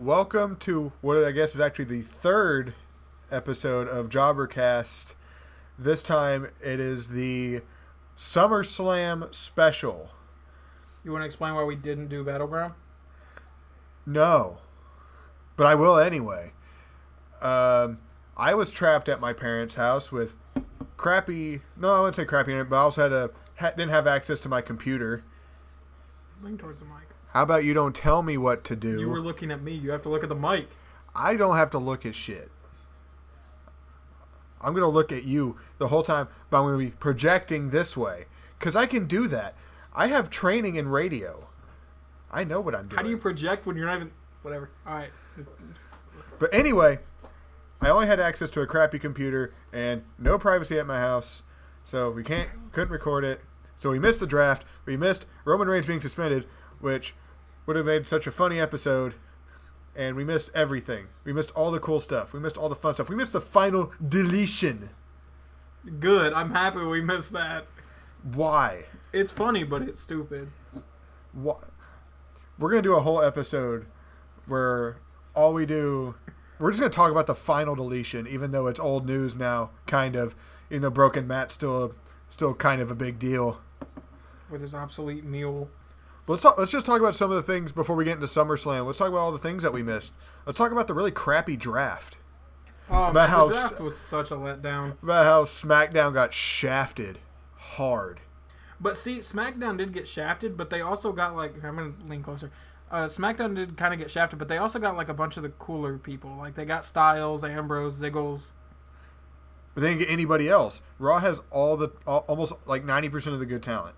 Welcome to what I guess is actually the third episode of Jobbercast. This time it is the SummerSlam special. You want to explain why we didn't do Battleground? No, but I will anyway. I was trapped at my parents' house with crappy... No, I wouldn't say crappy internet, but I also didn't have access to my computer. Lean towards the mic. How about you don't tell me what to do? You were looking at me. You have to look at the mic. I don't have to look at shit. I'm going to look at you the whole time, but I'm going to be projecting this way. Because I can do that. I have training in radio. I know what I'm doing. How do you project when you're not even... Whatever. All right. But anyway, I only had access to a crappy computer and no privacy at my house. So we couldn't record it. So we missed the draft. We missed Roman Reigns being suspended, which would have made such a funny episode. And we missed everything. We missed all the cool stuff. We missed all the fun stuff. We missed the final deletion. Good. I'm happy we missed that. Why? It's funny, but it's stupid. Why? We're going to do a whole episode where all we do... We're just going to talk about the final deletion, even though it's old news now, kind of. Even though Broken Matt's still kind of a big deal. With his obsolete mule. Let's just talk about some of the things before we get into SummerSlam. Let's talk about all the things that we missed. Let's talk about the really crappy draft. Oh, man, the draft was such a letdown. About how SmackDown got shafted hard. But see, SmackDown did get shafted, but they also got like... I'm going to lean closer. SmackDown did kind of get shafted, but they also got like a bunch of the cooler people. Like they got Styles, Ambrose, Ziggles. But they didn't get anybody else. Raw has almost like 90% of the good talent.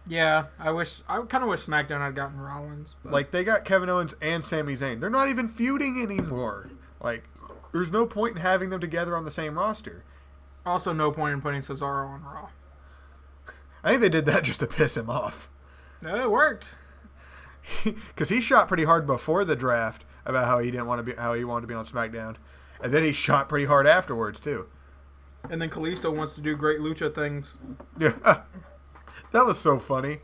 Yeah, I kind of wish SmackDown had gotten Rollins. But. Like, they got Kevin Owens and Sami Zayn. They're not even feuding anymore. Like, there's no point in having them together on the same roster. Also, no point in putting Cesaro on Raw. I think they did that just to piss him off. Yeah, it worked. Because he shot pretty hard before the draft about how he wanted to be on SmackDown. And then he shot pretty hard afterwards, too. And then Kalisto wants to do great lucha things. Yeah. That was so funny,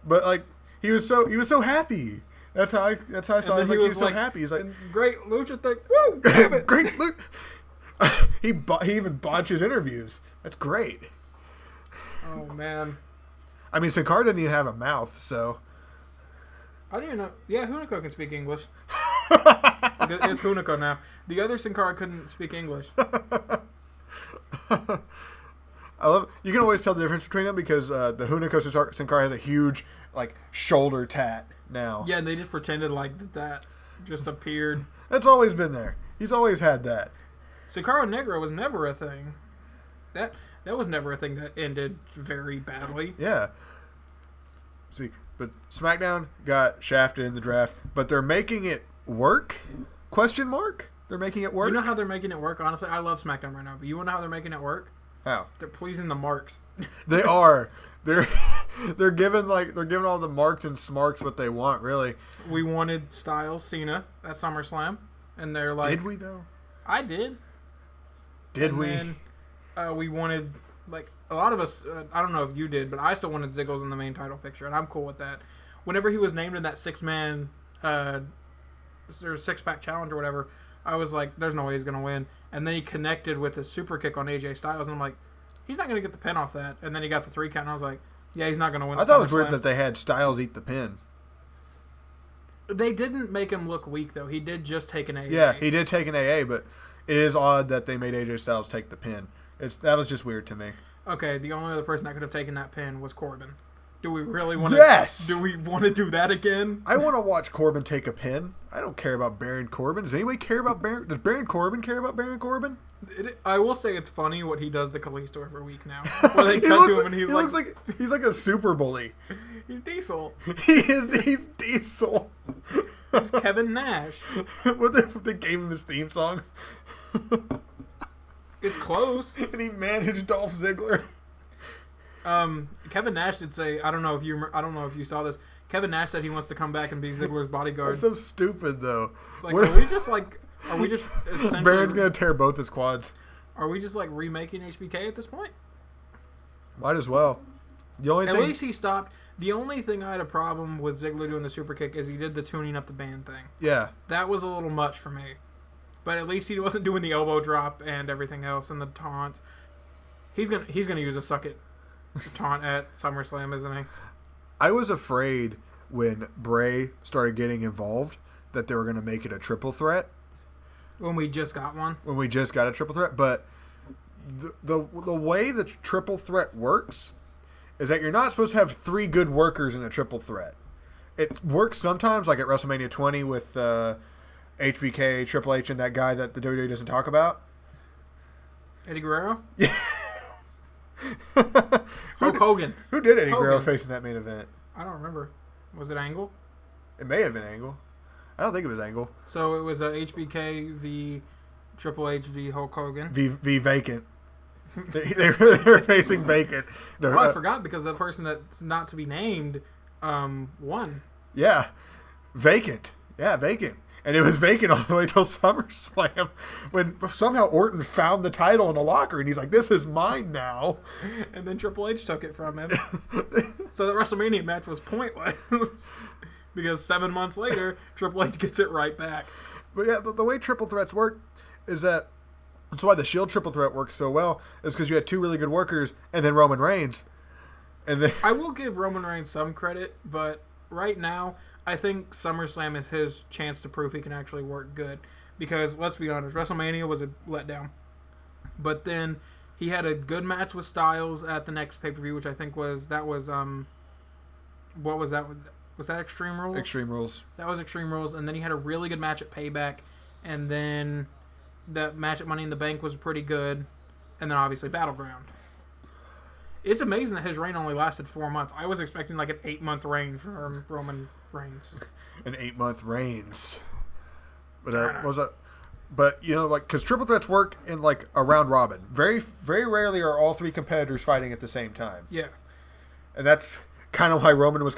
but like he was so happy. That's how I saw him. Like, he was so happy. He's like, great lucha thing. Woo! Damn it. Great lucha. He even botches interviews. That's great. Oh man. I mean, Sin Cara didn't even have a mouth, so. I don't even know. Yeah, Hunico can speak English. It's Hunico now. The other Sin Cara couldn't speak English. You can always tell the difference between them because the Hunico Sin Cara has a huge like shoulder tat now. Yeah, and they just pretended like that just appeared. That's always been there. He's always had that. Sin Cara Negro was never a thing. That was never a thing that ended very badly. Yeah. See, but SmackDown got shafted in the draft, but they're making it work? Question mark? They're making it work? You know how they're making it work? Honestly, I love SmackDown right now, but you want to know how they're making it work? How? They're pleasing the marks. They are. They're giving all the marks and smarks what they want, really. We wanted Styles, Cena at SummerSlam, and they're like, did we though? I did. Did we? Then, we wanted like a lot of us. I don't know if you did, but I still wanted Ziggles in the main title picture, and I'm cool with that. Whenever he was named in that six-pack challenge or whatever, I was like, there's no way he's going to win. And then he connected with a super kick on AJ Styles, and I'm like, he's not going to get the pin off that. And then he got the 3 count, and I was like, yeah, he's not going to win. I thought it was weird that they had Styles eat the pin. They didn't make him look weak, though. He did just take an AA. Yeah, he did take an AA, but it is odd that they made AJ Styles take the pin. That was just weird to me. Okay, the only other person that could have taken that pin was Corbin. Do we really want to? Yes! Do we want to do that again? I want to watch Corbin take a pin. I don't care about Baron Corbin. Does anybody care about Baron? Does Baron Corbin care about Baron Corbin? I will say it's funny what he does to Kalisto every week now. Where they cut to him and he looks like he's like a super bully. He's Diesel. He's Diesel. He's Kevin Nash. They gave him his theme song. It's close. And he managed Dolph Ziggler. Kevin Nash did say, I don't know if you saw this. Kevin Nash said he wants to come back and be Ziggler's bodyguard. That's so stupid, though. It's like, are we just essentially... Baron's going to tear both his quads. Are we just, like, remaking HBK at this point? Might as well. The only thing... At least he stopped... The only thing I had a problem with Ziggler doing the super kick is he did the tuning up the band thing. Yeah. That was a little much for me. But at least he wasn't doing the elbow drop and everything else and the taunts. He's gonna use a suck it taunt at SummerSlam, isn't he? I was afraid when Bray started getting involved that they were going to make it a triple threat. When we just got one. When we just got a triple threat. But the way the triple threat works is that you're not supposed to have 3 good workers in a triple threat. It works sometimes, like at WrestleMania 20 with HBK, Triple H, and that guy that the WWE doesn't talk about. Eddie Guerrero? Yeah. Hulk Hogan. Who did Eddie Guerrero face in that main event? I don't remember. Was it Angle? It may have been Angle. I don't think it was Angle. So it was HBK v Triple H v Hulk Hogan. V Vacant. they were facing Vacant. No, I forgot because the person that's not to be named won. Yeah. Vacant. Yeah, Vacant. And it was vacant all the way till SummerSlam when somehow Orton found the title in a locker and he's like, this is mine now. And then Triple H took it from him. So the WrestleMania match was pointless because 7 months later, Triple H gets it right back. But yeah, the way triple threats work is that's why the Shield triple threat works so well is because you had 2 really good workers and then Roman Reigns. And then I will give Roman Reigns some credit, but right now, I think SummerSlam is his chance to prove he can actually work good. Because, let's be honest, WrestleMania was a letdown. But then he had a good match with Styles at the next pay-per-view, which I think what was that? Was that Extreme Rules? Extreme Rules. That was Extreme Rules. And then he had a really good match at Payback. And then that match at Money in the Bank was pretty good. And then, obviously, Battleground. It's amazing that his reign only lasted 4 months. I was expecting like an 8-month reign from Roman Reigns. An 8-month reigns. But what was that? But you know, like because triple threats work in like a round robin. Very, very rarely are all 3 competitors fighting at the same time. Yeah. And that's kind of why Roman was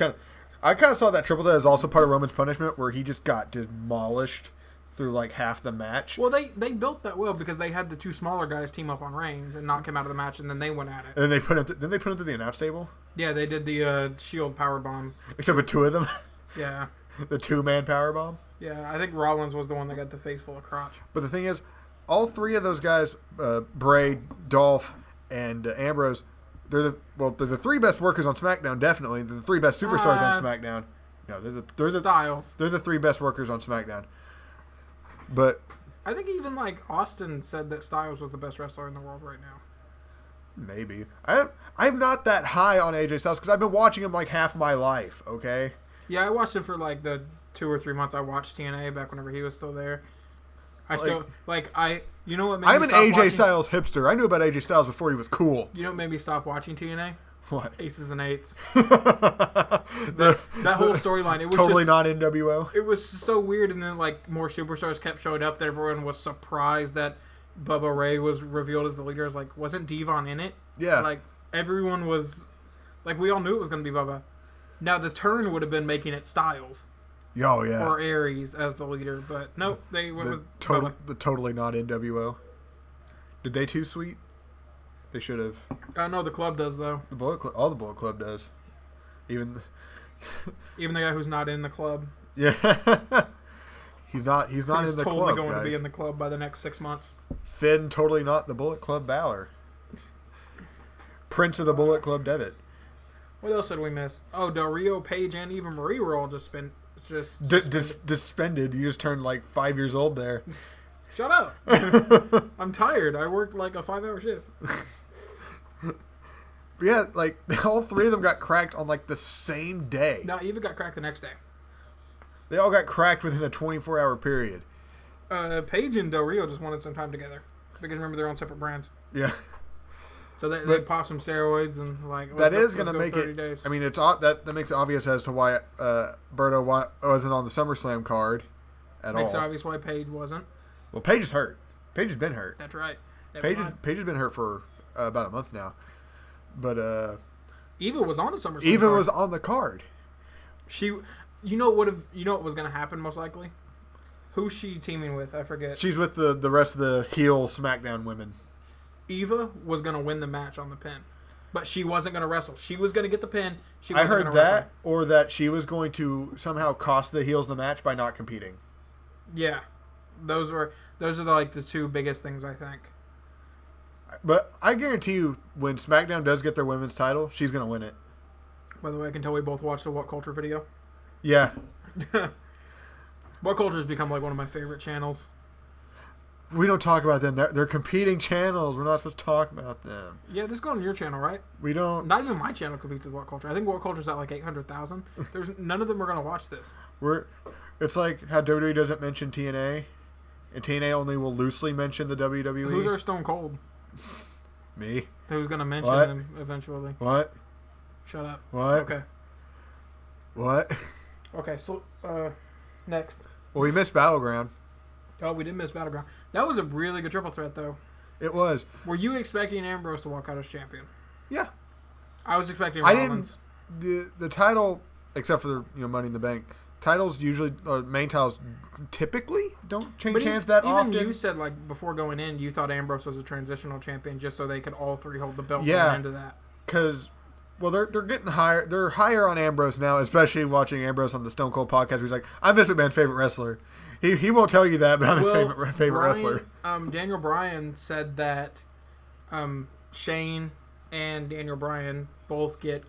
I kind of saw that triple threat as also part of Roman's punishment, where he just got demolished through like half the match. Well, they built that well because they had the 2 smaller guys team up on Reigns and knock him out of the match, and then they went at it. And then they put him. Didn't they put him to the announce table? Yeah, they did the Shield powerbomb. Except with 2 of them. Yeah. The 2-man powerbomb. Yeah, I think Rollins was the one that got the face full of crotch. But the thing is, all 3 of those guys, Bray, Dolph, and Ambrose, they're the 3 best workers on SmackDown. Definitely, they're the 3 best superstars on SmackDown. No, they're the Styles. They're the 3 best workers on SmackDown. But I think even like Austin said that Styles was the best wrestler in the world right now. Maybe I'm not that high on AJ Styles because I've been watching him like half my life. Okay. Yeah, I watched him for like the 2 or 3 months I watched TNA back whenever he was still there. You know what made I'm me an stop AJ watching? Styles hipster. I knew about AJ Styles before he was cool. You know what made me stop watching TNA? What? Aces and Eights. That whole storyline. It was totally just, not NWO. It was so weird, and then like more superstars kept showing up that everyone was surprised that Bubba Ray was revealed as the leader. I was like, wasn't Devon in it? Yeah. Like everyone was, like we all knew it was going to be Bubba. Now the turn would have been making it Styles. Oh yeah. Or Aries as the leader, but nope, they went with Bubba. The totally not NWO. Did they too sweet? They should have. I know the club does though. All the Bullet Club does. Even the guy who's not in the club. Yeah. He's not in the totally club. Totally going guys. to be in the club by the next 6 months. Finn totally not the Bullet Club Balor. Prince of the Bullet Club Devitt. What else did we miss? Oh, Del Rio, Paige, and Eva Marie were all just suspended. You just turned like 5 years old there. Shut up. I'm tired. I worked like a 5-hour shift. Yeah, like all 3 of them got cracked on like the same day. No, Eva got cracked the next day. They all got cracked within a 24-hour period. Paige and Del Rio just wanted some time together. Because remember, they're on separate brands. Yeah. So they popped some steroids and like that is going to make 30 it. days. I mean, that makes it obvious as to why Berto wasn't on the SummerSlam card at all. Makes it obvious why Paige wasn't. Well, Paige is hurt. Paige has been hurt. That's right. Paige has been hurt for about a month now. But Eva was on the SummerSlam. Eva card. was on the card. You know what was going to happen most likely? Who's she teaming with? I forget. She's with the rest of the heel SmackDown women. Eva was going to win the match on the pin. but she wasn't going to wrestle. She was going to get the pin. She I wasn't heard gonna that, wrestle. or that she was going to somehow cost the heels the match by not competing. Yeah, those are the two biggest things I think. But I guarantee you, when SmackDown does get their women's title, she's going to win it. By the way, I can tell we both watched the What Culture video. Yeah. What Culture has become like one of my favorite channels. We don't talk about them. They're competing channels. We're not supposed to talk about them. Yeah, this is going on your channel, right? We don't. Not even my channel competes with What Culture. I think What Culture's at like 800,000. There's none of them are going to watch this. It's like how WWE doesn't mention TNA, and TNA only will loosely mention the WWE. Who's our Stone Cold? Me. Who's going to mention him eventually? What? Shut up. What? Okay. What? Okay, so next. Well, we missed Battleground. Oh, we did miss Battleground. That was a really good triple threat, though. It was. Were you expecting Ambrose to walk out as champion? Yeah. I was expecting Rollins. I didn't. The title, except for the Money in the Bank, titles usually, main titles typically don't change hands that often. Even you said, like, before going in, you thought Ambrose was a transitional champion just so they could all three hold the belt yeah, into that. Because, well, they're getting higher. They're higher on Ambrose now, especially watching Ambrose on the Stone Cold podcast where he's like, I'm Vince McMahon's favorite wrestler. He won't tell you that, but I'm his favorite wrestler. Daniel Bryan said that Shane and Daniel Bryan both get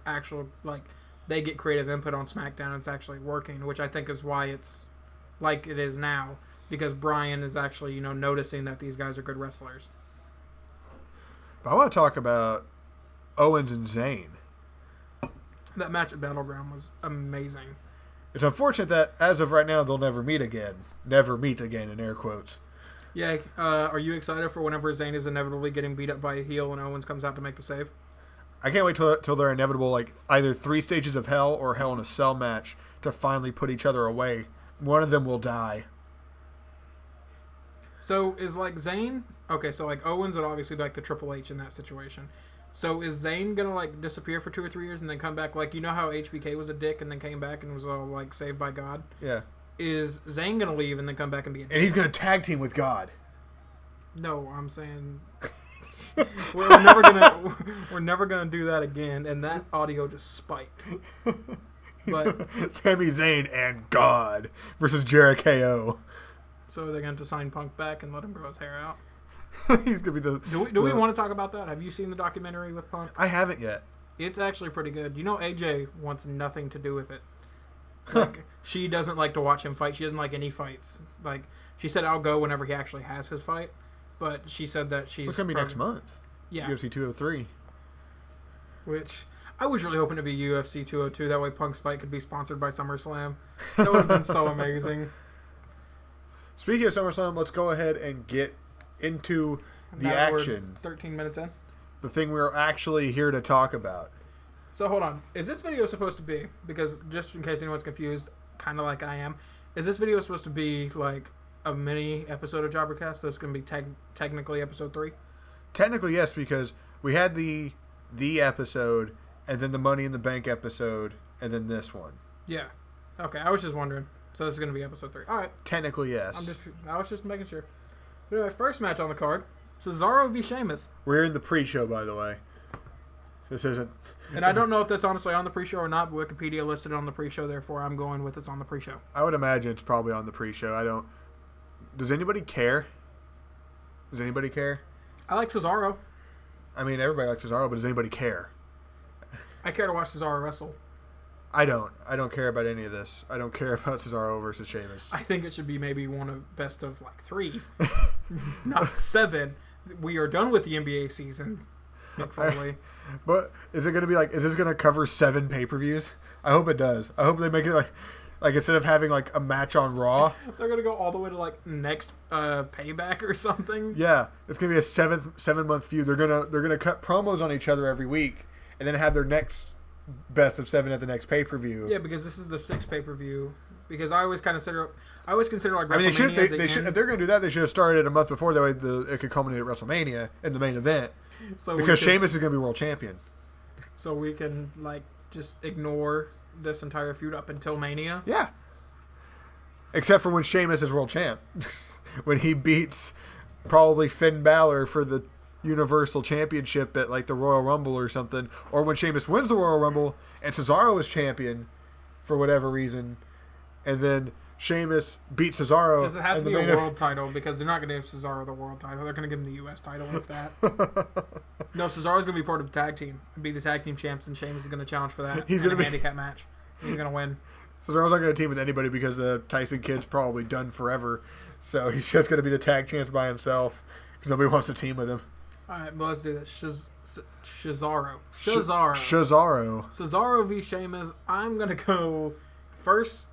they get creative input on SmackDown. It's actually working, which I think is why it's like it is now, because Bryan is actually, noticing that these guys are good wrestlers. But I want to talk about Owens and Zayn. That match at Battleground was amazing. It's unfortunate that, as of right now, they'll never meet again. Never meet again, in air quotes. Yeah, are you excited for whenever Zayn is inevitably getting beat up by a heel and Owens comes out to make the save? I can't wait till they're inevitable, like, either 3 stages of hell or Hell in a Cell match to finally put each other away. One of them will die. So, is, Zayn... Okay, so, Owens would obviously be, the Triple H in that situation. So is Zayn gonna disappear for 2 or 3 years and then come back? You know how HBK was a dick and then came back and was all saved by God? Yeah. Is Zayn gonna leave and then come back and be a dick? And he's gonna tag team with God. No, I'm saying we're never gonna do that again. And that audio just spiked. But Sami Zayn and God versus Jericho. So they're going to sign Punk back and let him grow his hair out. He's gonna be the. Do we want to talk about that? Have you seen the documentary with Punk? I haven't yet. It's actually pretty good. AJ wants nothing to do with it. She doesn't like to watch him fight. She doesn't like any fights. She said I'll go whenever he actually has his fight, but she said that she's. It's gonna be next month. Yeah. UFC 203. Which I was really hoping to be UFC 202. That way, Punk's fight could be sponsored by SummerSlam. That would have been so amazing. Speaking of SummerSlam, let's go ahead and get into the action. We're 13 minutes in. The thing we're actually here to talk about. So hold on. Is this video supposed to be, because just in case anyone's confused, kind of like I am, is this video supposed to be a mini episode of Jobbercast? So it's going to be technically episode 3? Technically, yes, because we had the episode, and then the Money in the Bank episode, and then this one. Yeah. Okay, I was just wondering. So this is going to be episode 3. All right. Technically, yes. I was just making sure. Anyway, first match on the card, Cesaro v. Sheamus. We're in the pre-show, by the way. This isn't... And I don't know if that's honestly on the pre-show or not, but Wikipedia listed it on the pre-show, therefore I'm going with it's on the pre-show. I would imagine it's probably on the pre-show. I don't... Does anybody care? Does anybody care? I like Cesaro. I mean, everybody likes Cesaro, but does anybody care? I care to watch Cesaro wrestle. I don't. I don't care about any of this. I don't care about Cesaro versus Sheamus. I think it should be maybe one of best of 3, not 7. We are done with the NBA season, Mick Foley. But is it going to be is this going to cover 7 pay-per-views? I hope it does. I hope they make it like instead of having a match on Raw. They're going to go all the way to next Payback or something. Yeah, it's going to be a 7-month feud. They're going to cut promos on each other every week and then have their next best of 7 at the next pay-per-view. Yeah, because this is the 6th pay-per-view. Because I always consider WrestleMania. I mean, they should if they're going to do that, they should have started a month before. That way, it could culminate at WrestleMania in the main event. Because Sheamus is going to be world champion. So we can just ignore this entire feud up until Mania. Yeah. Except for when Sheamus is world champ, when he beats probably Finn Balor for the Universal Championship at like the Royal Rumble or something, or when Sheamus wins the Royal Rumble and Cesaro is champion for whatever reason, and then Sheamus beats Cesaro. Does it have to be a world title? Because they're not going to give Cesaro the world title. They're going to give him the U.S. title with that. No, Cesaro's going to be part of the tag team. Be the tag team champs, and Sheamus is going to challenge for that. He's going to be a handicap match. He's going to win. Cesaro's not going to team with anybody because Tyson Kidd's probably done forever. So he's just going to be the tag champs by himself because nobody wants to team with him. All right, well, let's do this. Cesaro. Cesaro v. Sheamus. I'm going to go first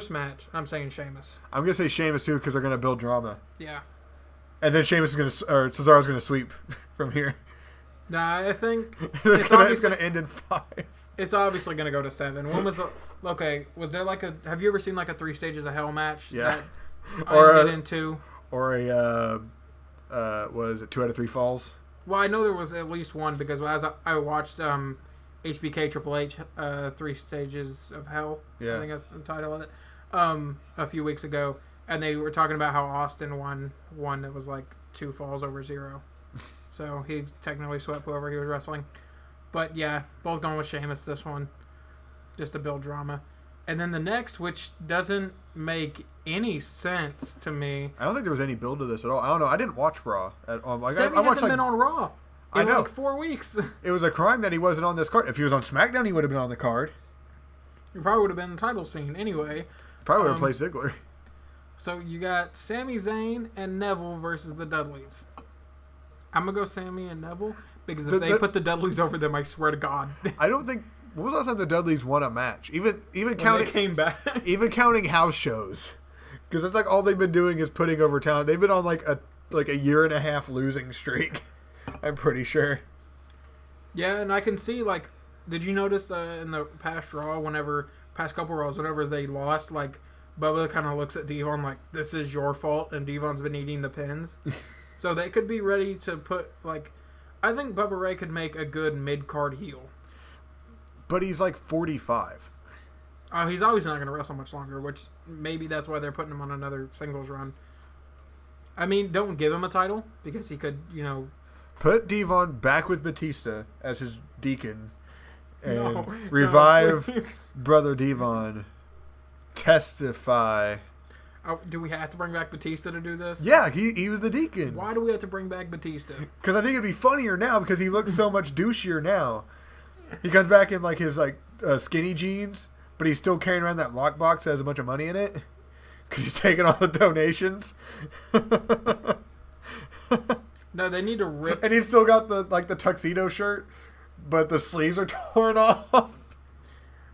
match. I'm saying Sheamus. I'm going to say Sheamus too because they're going to build drama. Yeah. And then Cesaro's going to sweep from here. Nah, I think it's going to end in 5. It's obviously going to go to 7. When was was there like have you ever seen like a 3 Stages of Hell match? Yeah. Or I get into? Or was it 2 out of 3 falls? Well, I know there was at least one because as I watched HBK Triple H 3 Stages of Hell. Yeah. I think that's the title of it. A few weeks ago, and they were talking about how Austin won one that was like 2 falls over 0. So he technically swept whoever he was wrestling. But yeah, both going with Sheamus this one, just to build drama. And then the next, which doesn't make any sense to me. I don't think there was any build to this at all. I don't know. I didn't watch Raw at all. Sammy hasn't been on Raw in like 4 weeks. It was a crime that he wasn't on this card. If he was on SmackDown, he would have been on the card. He probably would have been in the title scene anyway. Probably would have played Ziggler. So you got Sami Zayn and Neville versus the Dudleys. I'm going to go Sami and Neville because if they put the Dudleys over them, I swear to God. I don't think... When was the last time the Dudleys won a match? Even counting, they came back. Even counting house shows. Because that's like all they've been doing is putting over talent. They've been on like a 1.5 year losing streak. I'm pretty sure. Yeah, and I can see like... Did you notice in the past Raw, past couple Raws, whenever they lost, like Bubba kind of looks at Devon like, this is your fault, and Devon's been eating the pins. So they could be ready to put, like... I think Bubba Ray could make a good mid-card heel. But he's like 45. Oh, he's always not going to wrestle much longer, which maybe that's why they're putting him on another singles run. I mean, don't give him a title, because he could, Put Devon back with Batista as his deacon. And revive Brother Devon. Testify. Oh, do we have to bring back Batista to do this? Yeah, he was the deacon. Why do we have to bring back Batista? Because I think it'd be funnier now because he looks so much douchier now. He comes back in like his skinny jeans, but he's still carrying around that lockbox that has a bunch of money in it because he's taking all the donations. No, they need to rip. And he's still got the tuxedo shirt, but the sleeves are torn off.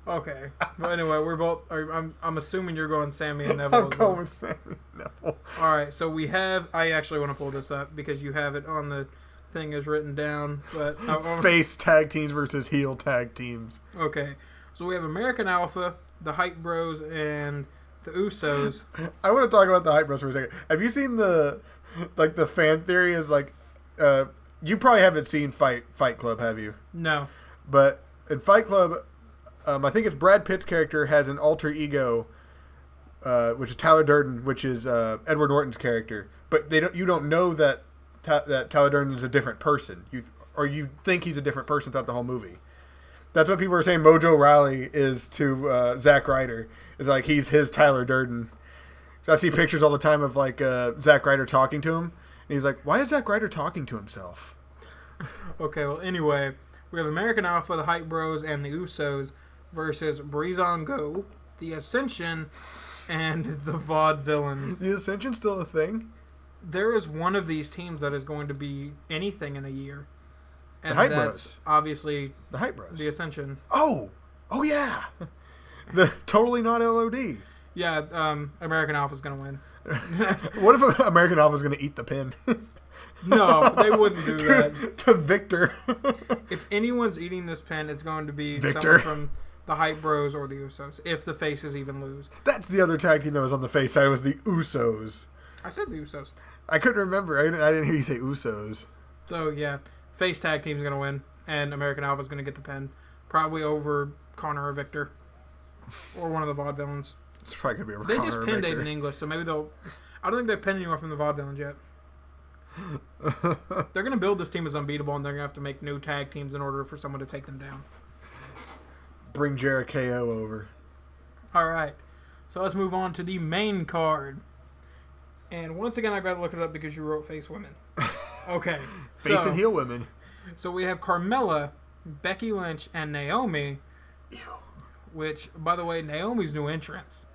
Okay, but anyway, we're both. I'm assuming you're going Sami and Neville. I'm going with Sami and Neville. All right, so we have. I actually want to pull this up because you have it on the thing is written down. But face tag teams versus heel tag teams. Okay, so we have American Alpha, the Hype Bros, and the Usos. I want to talk about the Hype Bros for a second. Have you seen the fan theory is like, you probably haven't seen Fight Club, have you? No. But in Fight Club. I think it's Brad Pitt's character has an alter ego, which is Tyler Durden, which is Edward Norton's character. But you don't know that Tyler Durden is a different person. You think he's a different person throughout the whole movie. That's what people are saying. Mojo Rawley is to Zack Ryder. Is like he's his Tyler Durden. So I see pictures all the time of like Zack Ryder talking to him, and he's like, "Why is Zack Ryder talking to himself?" Okay. Well, anyway, we have American Alpha, the Hype Bros, and the Usos versus Breezango, the Ascension, and the Vaudevillains. Is the Ascension still a thing? There is one of these teams that is going to be anything in a year. And the Hype that's Bros. Obviously the Hype Bros. The Ascension. Oh yeah. The totally not LOD. Yeah, American Alpha's going to win. What if American Alpha's going to eat the pin? No, they wouldn't do that. To Victor. If anyone's eating this pin, it's going to be Victor. someone from the Hype Bros or the Usos, if the Faces even lose. That's the other tag team that was on the face side. It was the Usos. I said the Usos. I couldn't remember. I didn't hear you say Usos. So, yeah, face tag team's going to win, and American Alpha's going to get the pin. Probably over Connor or Victor. Or one of the Vaudevillains. It's probably going to be over They Connor just or pinned Victor. Aiden English, so maybe they'll... I don't think they've pinned anyone from the Vaudevillains yet. They're going to build this team as unbeatable, and they're going to have to make new tag teams in order for someone to take them down. Bring Jericho over. All right. So let's move on to the main card. And once again, I've got to look it up because you wrote face women. Okay. Face and heel women. So we have Carmella, Becky Lynch, and Naomi. Ew. Which, by the way, Naomi's new entrance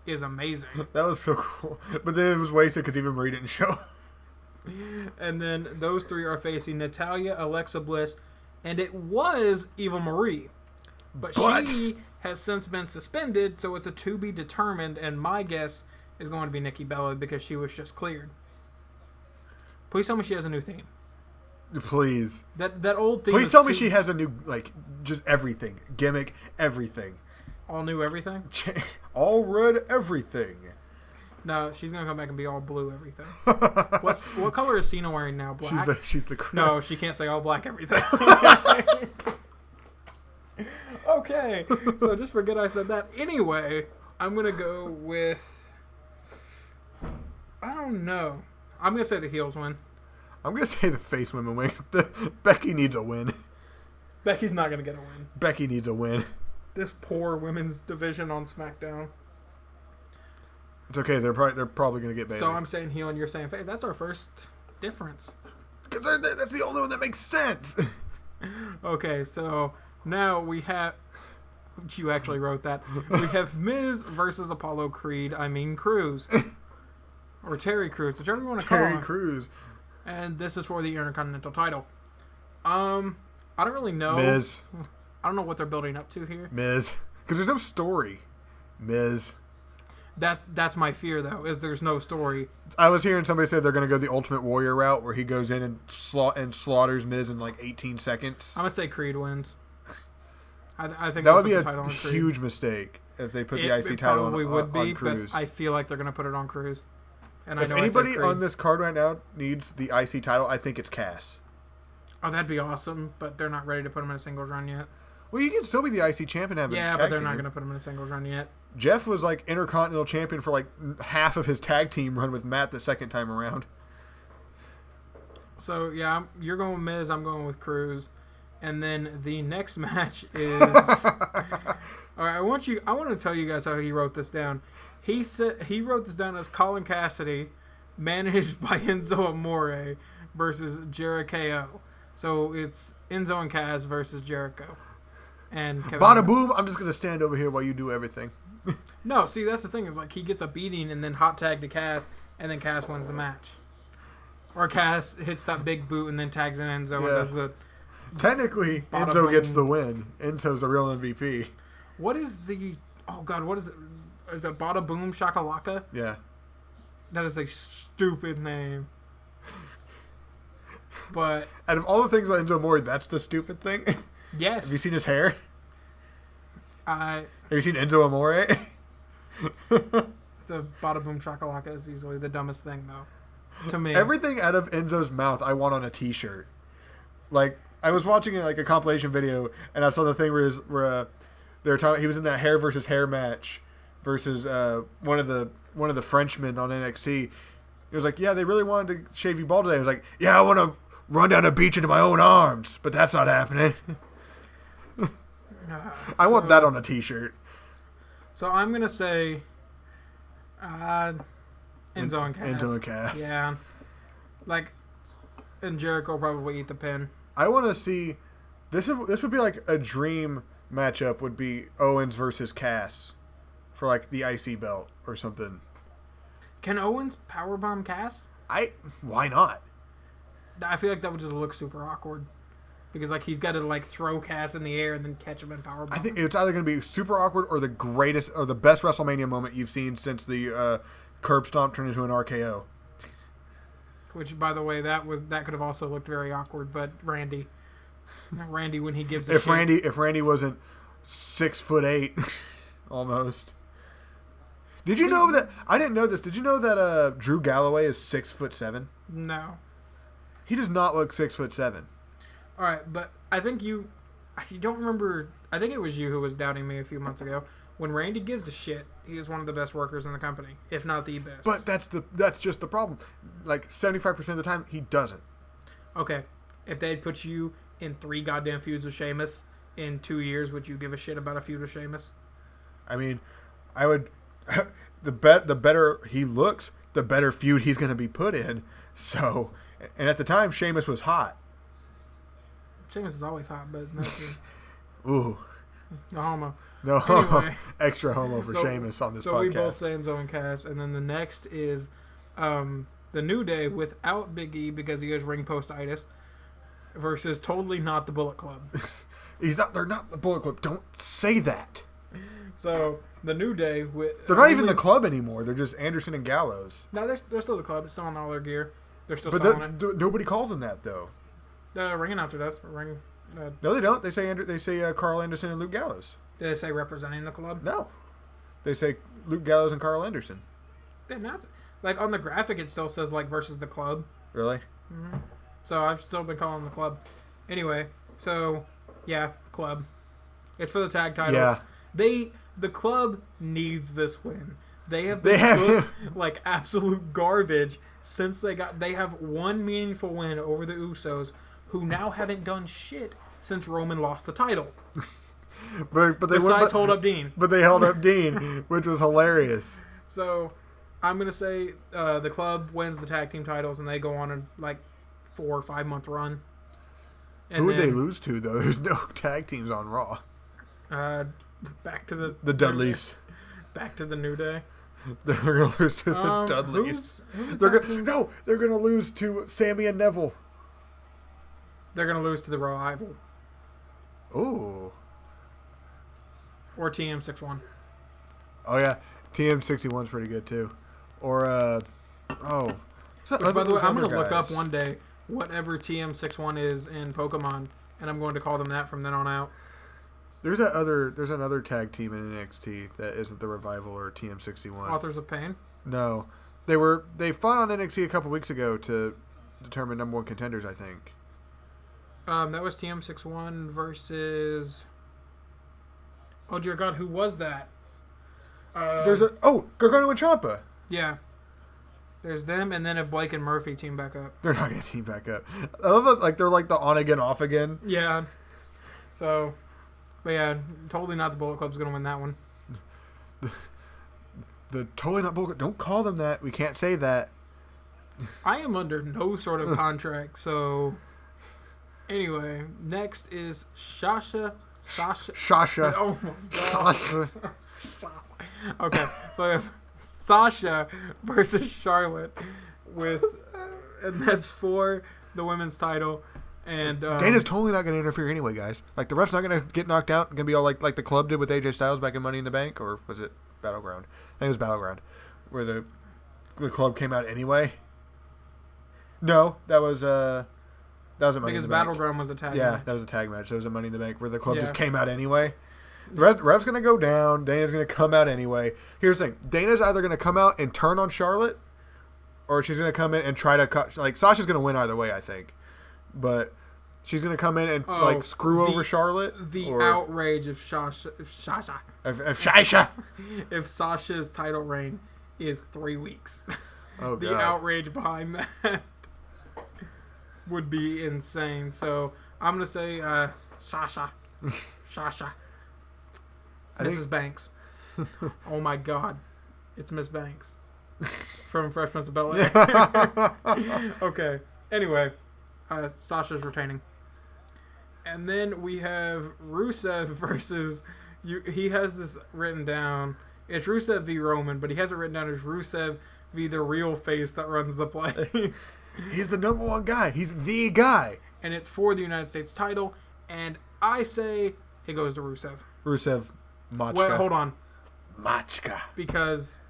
is amazing. That was so cool. But then it was wasted because Eva Marie didn't show. And then those three are facing Natalya, Alexa Bliss, and it was Eva Marie. But she has since been suspended, so it's a to be determined, and my guess is going to be Nikki Bella because she was just cleared. Please tell me she has a new theme. Please. That old theme. Please tell me she has a new, like, just everything. Gimmick, everything. All new everything? All red everything. No, she's going to come back and be all blue everything. What color is Cena wearing now? Black? She's the crown. No, she can't say all black everything. Okay, so just forget I said that. Anyway, I'm going to go with... I don't know. I'm going to say the heels win. I'm going to say the face women win. Becky needs a win. Becky's not going to get a win. Becky needs a win. This poor women's division on SmackDown. It's okay. They're probably going to get Bayley. So I'm saying heel and you're saying face. That's our first difference. Because that's the only one that makes sense. Okay, so now we have... You actually wrote that. We have Miz versus Apollo Creed. I mean Cruz. Or Terry Crews, whichever you want to call him. Terry Crews. And this is for the Intercontinental title. I don't really know. Miz. I don't know what they're building up to here. Miz. Because there's no story. Miz. That's my fear, though, is there's no story. I was hearing somebody say they're going to go the Ultimate Warrior route where he goes in and slaughters Miz in like 18 seconds. I'm going to say Creed wins. I think that would be a huge mistake if they put the IC title on Crews. But I feel like they're going to put it on Crews. And if anybody on this card right now needs the IC title, I think it's Cass. Oh, that'd be awesome, but they're not ready to put him in a singles run yet. Well, you can still be the IC champion. Yeah, but they're not going to put him in a singles run yet. Jeff was like Intercontinental champion for like half of his tag team run with Matt the second time around. So, yeah, you're going with Miz, I'm going with Crews. And then the next match is... All right, I want to tell you guys how he wrote this down. He wrote this down as Colin Cassidy, managed by Enzo Amore, versus Jericho. So it's Enzo and Cass versus Jericho. And Kevin Bada boom! I'm just gonna stand over here while you do everything. No, see, that's the thing, is like he gets a beating and then hot tag to Cass, and then Cass wins the match. Or Cass hits that big boot and then tags in Enzo and does the... Technically, Bada Enzo boom. gets the win. Enzo's the real MVP. What is the... Oh, God, what is it? Is it Bada Boom Shakalaka? Yeah. That is a stupid name. But... Out of all the things about Enzo Amore, that's the stupid thing? Yes. Have you seen his hair? Have you seen Enzo Amore? The Bada Boom Shakalaka is easily the dumbest thing, though. To me. Everything out of Enzo's mouth I want on a t-shirt. Like, I was watching like a compilation video, and I saw the thing where they were talking. He was in that hair versus hair match versus one of the Frenchmen on NXT. He was like, "Yeah, they really wanted to shave you bald today." I was like, "Yeah, I want to run down a beach into my own arms, but that's not happening." I want that on a t-shirt. So I'm gonna say Enzo and Cass. Enzo and Cass. Yeah, like, and Jericho will probably eat the pin. I want to see this would be like a dream matchup. Would be Owens versus Cass for like the IC belt or something. Can Owens powerbomb Cass? Why not? I feel like that would just look super awkward. Because like he's got to like throw Cass in the air and then catch him and powerbomb. I think it's either going to be super awkward or the greatest or the best WrestleMania moment you've seen since the curb stomp turned into an RKO. Which, by the way, that could have also looked very awkward. But Randy when he gives if Randy wasn't 6'8", almost. Did you know that? I didn't know this. Did you know that Drew Galloway is 6'7"? No. He does not look 6'7". All right, but I think you don't remember. I think it was you who was doubting me a few months ago When Randy gives a shit, he is one of the best workers in the company, if not the best. But that's just the problem. Like 75% of the time, he doesn't. Okay, if they'd put you in 3 goddamn feuds with Sheamus in 2 years, would you give a shit about a feud with Sheamus? I mean, I would. The better he looks, the better feud he's going to be put in. So, and at the time, Sheamus was hot. Sheamus is always hot, but not Ooh. no homo. No, Anyway. extra homo for Sheamus on this podcast. So we both say Enzo and Cass, and then the next is the New Day without Big E because he has ring post-itis versus totally not the Bullet Club. They're not the Bullet Club. Don't say that. So the New Day they're not even the club anymore. They're just Anderson and Gallows. No, they're still the club. It's still on all their gear. They're still But selling it. Nobody calls them that though. The ring announcer does. No, they don't. They say Carl Anderson and Luke Gallows. Did they say representing the club? No, they say Luke Gallows and Carl Anderson. They announce it. Like on the graphic, it still says like versus the club. Really? Mm-hmm. So I've still been calling them the club. Anyway, so yeah, club. It's for the tag titles. Yeah. The club needs this win. They have like absolute garbage since they have one meaningful win over the Usos, who now haven't done shit since Roman lost the title. but they hold up Dean. But they held up Dean, which was hilarious. So I'm gonna say the club wins the tag team titles and they go on a like 4 or 5 month run. And who would they lose to though? There's no tag teams on Raw. Back to the Dudleys. Back to the New Day. They're gonna lose to the Dudleys. They're gonna lose to Sammy and Neville. They're gonna lose to the Revival. Ooh. Or TM61. Oh yeah, TM61's pretty good too. Or by the way, I'm gonna look up one day whatever TM61 is in Pokemon, and I'm going to call them that from then on out. There's another tag team in NXT that isn't the Revival or TM61. Authors of Pain? No. They fought on NXT a couple weeks ago to determine number 1 contenders, I think. That was TM61 versus... Oh, dear God, who was that? Gargano and Ciampa. Yeah. There's them, and then if Blake and Murphy team back up. They're not going to team back up. I love it, like they're like the on again, off again. Yeah. So, but yeah, totally not the Bullet Club's going to win that one. The totally not Bullet Club. Don't call them that. We can't say that. I am under no sort of contract, so... Anyway, next is Sasha. Oh my God. Sasha. Okay, so I have Sasha versus Charlotte and that's for the women's title. And Dana's totally not going to interfere anyway, guys. Like the ref's not going to get knocked out. Going to be all like the club did with AJ Styles back in Money in the Bank, or was it Battleground? I think it was Battleground, where the club came out anyway. No, that was a Money in the Bank. Because Battleground was a tag match. Yeah, that was a tag match. That was a Money in the Bank where the club just came out anyway. The ref's going to go down. Dana's going to come out anyway. Here's the thing. Dana's either going to come out and turn on Charlotte, or she's going to come in and try to cut. Like, Sasha's going to win either way, I think. But she's going to come in and screw over Charlotte. The outrage of Sasha. If Sasha's title reign is 3 weeks. Oh, the God. outrage behind that would be insane. So I'm going to say Sasha. Mrs. Banks. Oh my God. It's Miss Banks. From Fresh Prince of Bel-Air. Okay. Anyway, Sasha's retaining. And then we have Rusev versus... He has this written down. It's Rusev v. Roman, but he has it written down as Rusev v. the real face that runs the place. He's the number 1 guy. He's the guy. And it's for the United States title. And I say it goes to Rusev. Rusev, Machka. Wait, hold on. Machka. Because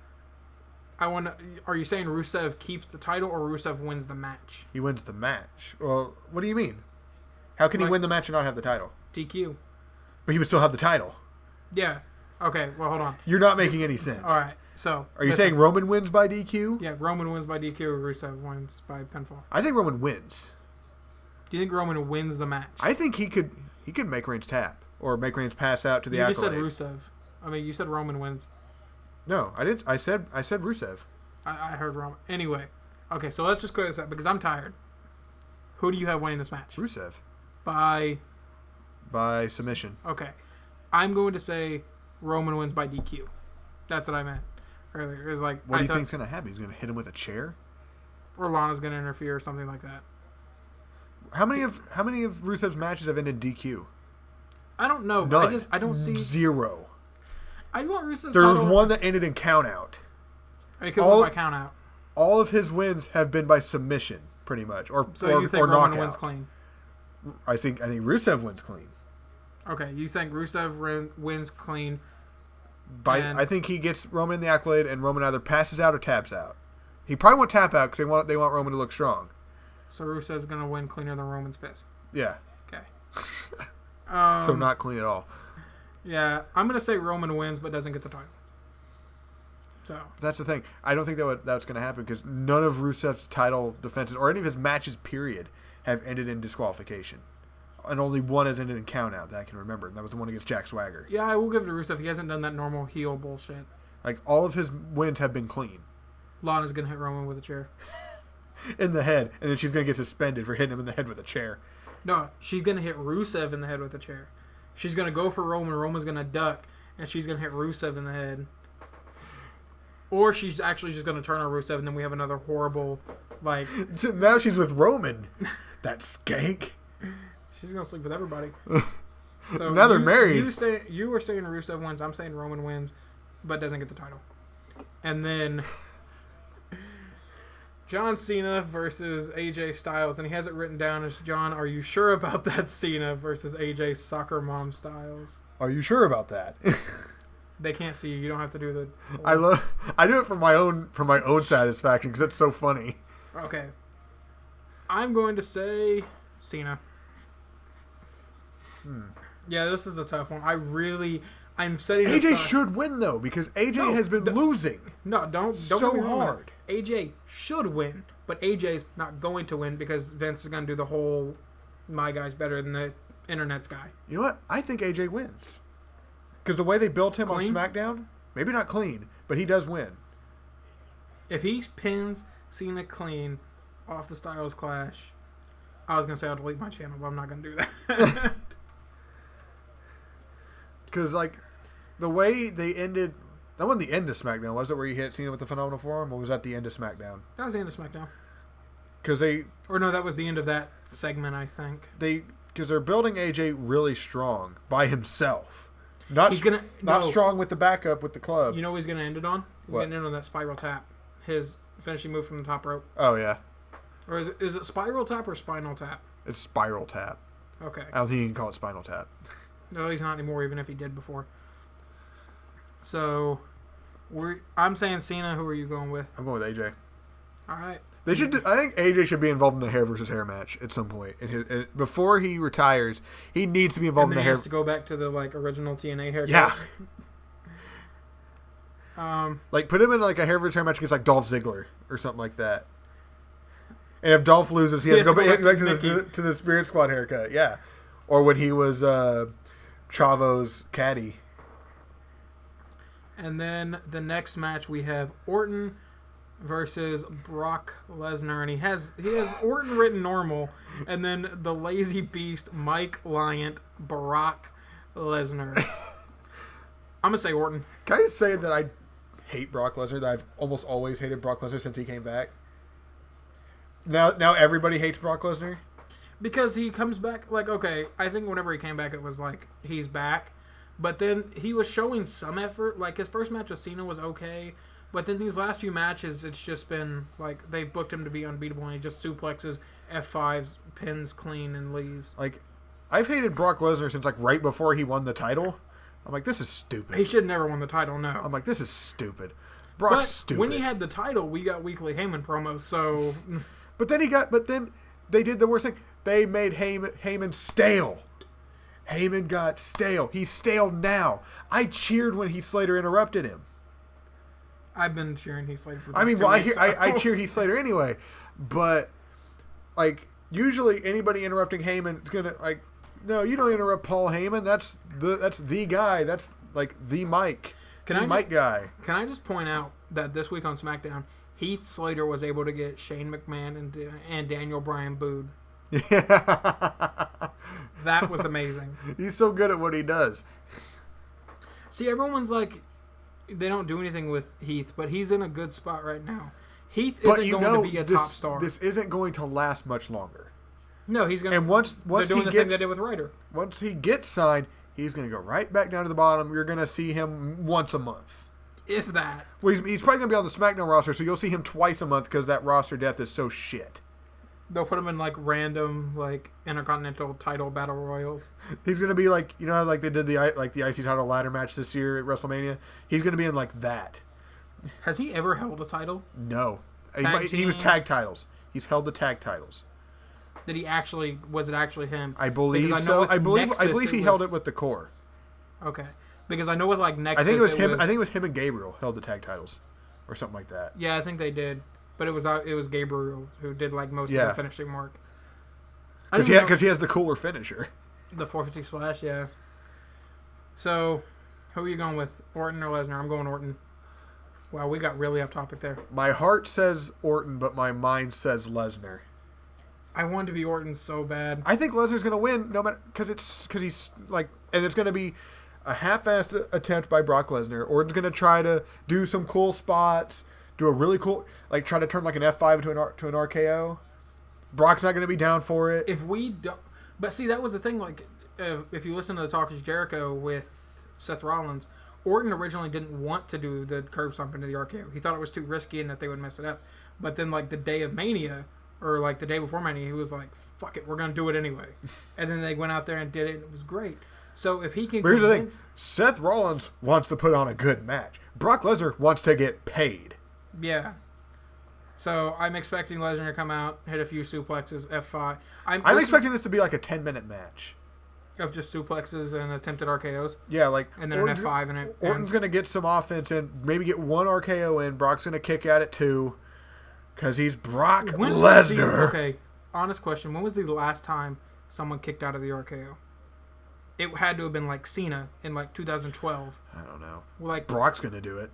are you saying Rusev keeps the title or Rusev wins the match? He wins the match. Well, what do you mean? How can he win the match and not have the title? DQ. But he would still have the title. Yeah. Okay, well, hold on. You're not making any sense. All right, so... Are you saying Roman wins by DQ? Yeah, Roman wins by DQ, Rusev wins by pinfall. I think Roman wins. Do you think Roman wins the match? I think he could make Reigns tap. Or make Reigns pass out to the Accolade. You just said Rusev. I mean, you said Roman wins. No, I didn't. I said Rusev. I heard Roman. Anyway. Okay, so let's just clear this up because I'm tired. Who do you have winning this match? Rusev. By submission. Okay. I'm going to say Roman wins by DQ. That's what I meant earlier. It was like, what do you think's going to happen? He's going to hit him with a chair? Or Lana's going to interfere or something like that. How many of Rusev's matches have ended DQ? I don't know. None. I don't see 0. I want Rusev's There was title. one that ended in count out. It could go by count out. All of his wins have been by submission, pretty much, or So you think or Roman knockout. wins clean? I think Rusev wins clean. Okay, you think Rusev wins clean? I think he gets Roman in the accolade, and Roman either passes out or taps out. He probably won't tap out because they want Roman to look strong. So Rusev's gonna win cleaner than Roman's piss. Yeah. Okay. So not clean at all. Yeah, I'm gonna say Roman wins but doesn't get the title. So that's the thing. I don't think that's going to happen because none of Rusev's title defenses or any of his matches, period, have ended in disqualification. And only one has ended in countout that I can remember, and that was the one against Jack Swagger. yeah, I will give it to Rusev. He hasn't done that normal heel bullshit. Like, all of his wins have been clean. Lana's gonna hit Roman with a chair. In the head, and then she's going to get suspended for hitting him in the head with a chair. No, she's gonna hit Rusev in the head with a chair. She's gonna go for Roman. Roman's gonna duck, and she's gonna hit Rusev in the head. Or she's actually just gonna turn on Rusev, and then we have another horrible, like. So now she's with Roman. That skank. She's gonna sleep with everybody. So now they're married. You were saying Rusev wins. I'm saying Roman wins, but doesn't get the title. And then John Cena versus AJ Styles, and he has it written down as, John, are you sure about that? Cena versus AJ Soccer Mom Styles. Are you sure about that? They can't see you. You don't have to do the. I do it for my own satisfaction because it's so funny. Okay. I'm going to say Cena. Yeah, this is a tough one. I'm setting. AJ aside. should win though because AJ has been losing. No, don't so get me wrong. hard. AJ should win, but AJ's not going to win because Vince is going to do the whole "my guy's better than the internet's guy." You know what? I think AJ wins because the way they built him Clean? on SmackDown, maybe not clean, but he does win. If he pins Cena clean off the Styles Clash, I was going to say I'll delete my channel, but I'm not going to do that. Because, like, the way they ended... That wasn't the end of SmackDown, was it? Where you hit Cena with the Phenomenal Forearm? Or was that the end of SmackDown? That was the end of SmackDown. Because they... Or no, that was the end of that segment, I think. Because they're building AJ really strong by himself. Not No. strong with the backup with the club. You know what he's going to end it on? He's What? going to end on that spiral tap. His finishing move from the top rope. Oh, yeah. Or is it spiral tap or spinal tap? It's Spiral Tap. Okay. I don't think you can call it Spinal Tap. No, he's not anymore, even if he did before. So, I'm saying Cena. Who are you going with? I'm going with AJ. All right. I think AJ should be involved in a hair versus hair match at some point. Before he retires, he needs to be involved And in then a he hair. has to go back to the original TNA haircut. Yeah. Like put him in like a hair versus hair match against like Dolph Ziggler or something like that. And if Dolph loses, he has to go back to the Spirit Squad haircut. Yeah. Or when he was Chavo's caddy. And then the next match we have Orton versus Brock Lesnar, and he has Orton written normal, and then the lazy beast Mike Lyant, Brock Lesnar. I'm gonna say Orton. Can I just say that I hate Brock Lesnar? That I've almost always hated Brock Lesnar since he came back. Now everybody hates Brock Lesnar because he comes back. Like, okay, I think whenever he came back, it was like he's back, but then he was showing some effort. Like his first match with Cena was okay. But then these last few matches, it's just been like they booked him to be unbeatable, and he just suplexes, F5s, pins clean, and leaves. Like, I've hated Brock Lesnar since like right before he won the title. I'm like, this is stupid. He should never won the title, no. I'm like, this is stupid. Brock's stupid. When he had the title, we got weekly Heyman promos, so... But then they did the worst thing. They made Heyman stale. Heyman got stale. He's stale now. I cheered when Heath Slater interrupted him. I've been cheering Heath Slater for I cheer Heath Slater anyway. But, like, usually anybody interrupting Heyman is going to, like, no, you don't interrupt Paul Heyman. That's the guy. That's like the mic Can guy. Can I just point out that this week on SmackDown, Heath Slater was able to get Shane McMahon and Daniel Bryan booed. Yeah. That was amazing. He's so good at what he does. See, everyone's like, they don't do anything with Heath, but he's in a good spot right now. Heath isn't going to be a top star. This isn't going to last much longer. No, he's going to. And once they're doing the thing they did with Ryder. Once he gets signed, he's going to go right back down to the bottom. You're going to see him once a month. If that. Well, he's probably going to be on the SmackDown roster, so you'll see him twice a month because that roster depth is so shit. They'll put him in like random like Intercontinental title battle royals. He's going to be like, you know how like they did the IC title ladder match this year at WrestleMania? He's going to be in like that. Has he ever held a title? No. He was tag titles. He's held the tag titles. Did he actually? Was it actually him? I believe so. I believe he held it with the core. Okay, because I know with like Nexus, I think it was him. I think it was him and Gabriel held the tag titles, or something like that. Yeah, I think they did, but it was Gabriel who did like most of the finishing mark. Because he has the cooler finisher. The 450 splash, yeah. So, who are you going with, Orton or Lesnar? I'm going Orton. Wow, we got really off topic there. My heart says Orton, but my mind says Lesnar. I want to be Orton so bad. I think Lesnar's going to win, no matter because he's like, and it's going to be a half-assed attempt by Brock Lesnar. Orton's going to try to do some cool spots, do a really cool, like try to turn like an F5 into an RKO. Brock's not going to be down for it. If we don't, but see, that was the thing. Like, if you listen to the Talk is Jericho with Seth Rollins, Orton originally didn't want to do the curb stomp into the RKO. He thought it was too risky and that they would mess it up. But then, like the day of Mania, or like the day before Mania, he was like, "Fuck it, we're gonna do it anyway." And then they went out there and did it, and it was great. So if he can, but here's the thing: Seth Rollins wants to put on a good match. Brock Lesnar wants to get paid. Yeah. So I'm expecting Lesnar to come out, hit a few suplexes, F5. I'm expecting this to be like a 10-minute match of just suplexes and attempted RKOs. Yeah, like and then an F5 and it. Orton's gonna get some offense in, maybe get one RKO in. Brock's gonna kick at it too, because he's Brock Lesnar. Okay, honest question: when was the last time someone kicked out of the RKO? It had to have been like Cena in like 2012. I don't know. Like Brock's gonna do it.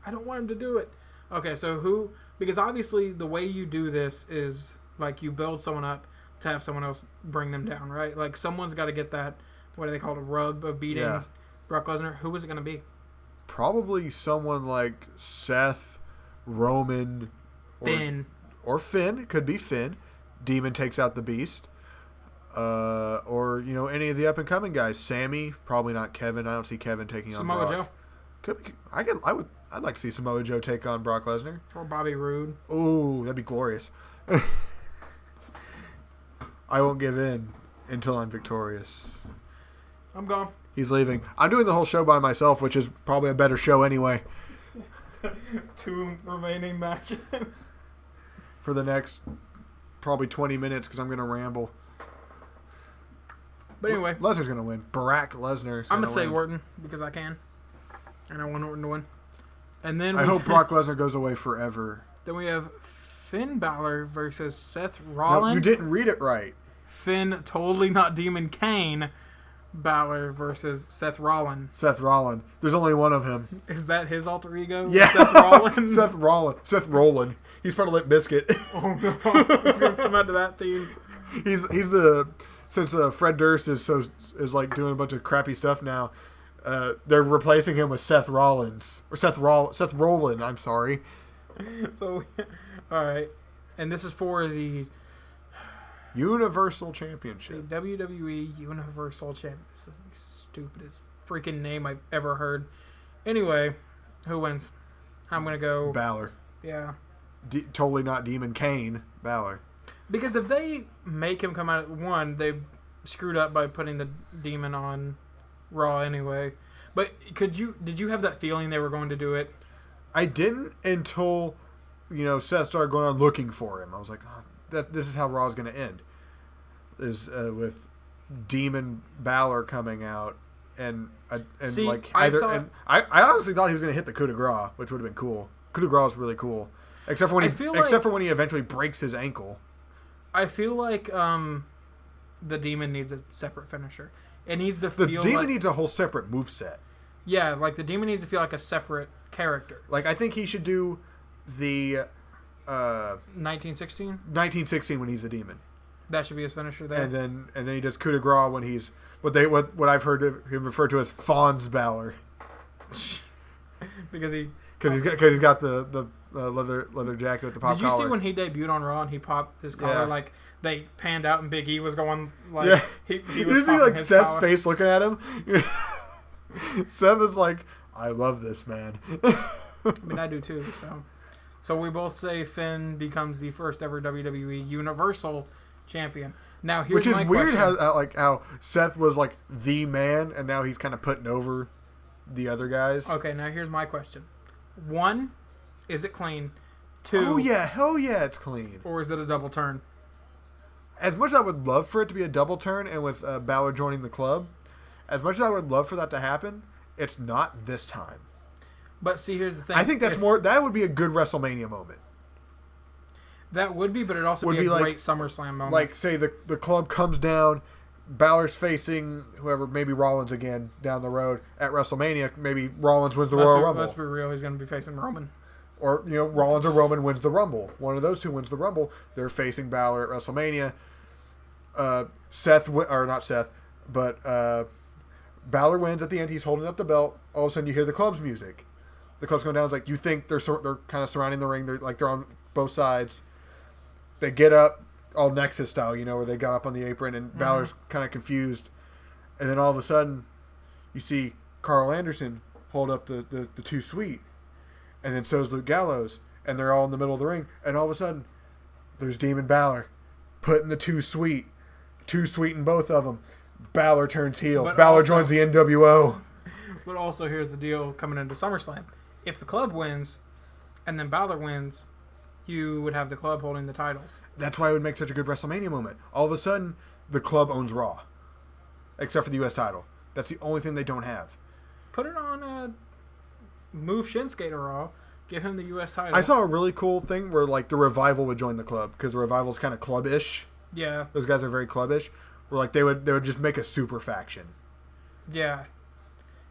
I don't want him to do it. Okay, so who? Because obviously the way you do this is like you build someone up to have someone else bring them down, right? Like someone's got to get that. What do they call it? A rub of beating Brock Lesnar. Who is it going to be? Probably someone like Seth, Roman, Finn. Or Finn. It could be Finn. Demon takes out the Beast. Or any of the up and coming guys. Sammy, probably not Kevin. I don't see Kevin taking on Brock. Samoa Joe. I'd like to see Samoa Joe take on Brock Lesnar. Or Bobby Roode. Ooh, that'd be glorious. I won't give in until I'm victorious. I'm gone. He's leaving. I'm doing the whole show by myself, which is probably a better show anyway. 2 remaining matches. For the next probably 20 minutes because I'm going to ramble. But anyway. Lesnar's going to win. Barack Lesnar. I'm going to say Orton because I can. And I want Orton to win. And then I hope Brock Lesnar goes away forever. Then we have Finn Balor versus Seth Rollins. No, you didn't read it right. Finn, totally not Demon Kane. Balor versus Seth Rollins. Seth Rollins. There's only one of him. Is that his alter ego? Yeah. Seth Rollins? Seth Rollins. Seth Rollins. He's part of Limp Bizkit. Oh no. He's going to come out to that theme. He's the... Since Fred Durst is like doing a bunch of crappy stuff now, they're replacing him with Seth Rollins. Or Seth Rollins, I'm sorry. So, alright. And this is for the... Universal Championship. The WWE Universal Championship. This is the stupidest freaking name I've ever heard. Anyway, who wins? I'm going to go... Balor. Yeah. Totally not Demon Kane. Balor. Because if they make him come out at 1, they screwed up by putting the Demon on Raw anyway. But did you have that feeling they were going to do it? I didn't until, Seth started going on looking for him. I was like, this is how Raw's going to end. Is with Demon Balor coming out and See, like either I honestly thought he was going to hit the coup de grace, which would have been cool. Coup de grace is really cool, except for when he eventually breaks his ankle. I feel like the Demon needs a separate finisher. It needs to The feel Demon needs a whole separate moveset. Yeah, like the Demon needs to feel like a separate character. Like, I think he should do the 1916? 1916 when he's the Demon. That should be his finisher there. And then he does coup de grace when he's what I've heard him referred to as Fonz Balor. because he's got the leather jacket with the pop collar. Did you see when he debuted on Raw and he popped his collar? Yeah. Like they panned out and Big E was going like yeah. he was Did you see like his Seth's collar. face looking at him? Seth is like, I love this man. I mean, I do too. So we both say Finn becomes the first ever WWE Universal Champion. Now here's Which is my weird question. how Seth was like the man and now he's kind of putting over the other guys. Okay, now here's my question. 1, is it clean? 2, Oh yeah, hell yeah, it's clean. or is it a double turn? As much as I would love for it to be a double turn and with Balor joining the club, as much as I would love for that to happen, it's not this time. But see, here's the thing. I think that would be a good WrestleMania moment. That would be, but it'd also Would be a be like- great SummerSlam moment. Like, say the club comes down, Balor's facing whoever, maybe Rollins again down the road at WrestleMania. Maybe Rollins wins the Royal Rumble. Let's be real, he's going to be facing Roman. Or, Rollins or Roman wins the Rumble. One of those two wins the Rumble. They're facing Balor at WrestleMania. Balor wins at the end. He's holding up the belt. All of a sudden, you hear the club's music. The club's going down. It's like, you think they're kind of surrounding the ring. They're on both sides. They get up, all Nexus style, where they got up on the apron, and Balor's kind of confused. And then all of a sudden, you see Carl Anderson hold up the Too Sweet. And then so's Luke Gallows. And they're all in the middle of the ring. And all of a sudden, there's Demon Balor putting the Too Sweet. Too Sweet in both of them. Balor turns heel. But Balor also- joins the NWO. But also, here's the deal coming into SummerSlam. If the club wins, and then Balor wins, you would have the club holding the titles. That's why it would make such a good WrestleMania moment. All of a sudden, the club owns Raw. Except for the U.S. title. That's the only thing they don't have. Put it on move Shinsuke to Raw. Give him the U.S. title. I saw a really cool thing where like the Revival would join the club because the Revival's kind of club-ish. Yeah. Those guys are very club-ish. Where like they would just make a super faction. Yeah.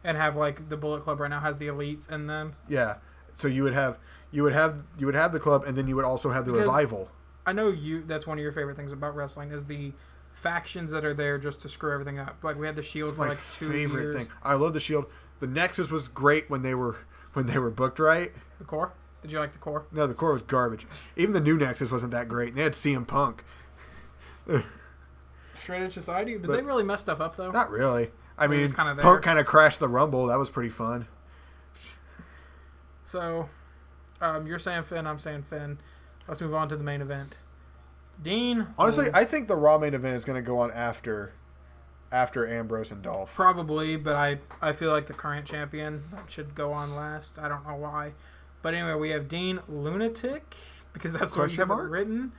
And have like the Bullet Club right now has the Elites and them. Yeah. So you would have the club, and then you would also have the Because- Revival. I know that's one of your favorite things about wrestling is the factions that are there just to screw everything up. Like we had the Shield It's for my like 2 favorite years. thing. I love the Shield. The Nexus was great when they were booked right. The Core? Did you like the Core? No, the Core was garbage. Even the new Nexus wasn't that great. And they had CM Punk. Shredded Society? Did But- they really mess stuff up though? Not really. I mean, just kinda there. Punk kind of crashed the Rumble. That was pretty fun. So, you're saying Finn, I'm saying Finn. Let's move on to the main event. Dean. Honestly, will- I think the Raw main event is going to go on after Ambrose and Dolph. probably, but I feel like the current champion should go on last. I don't know why. But anyway, we have Dean Lunatic, because that's what you Question have it mark? written.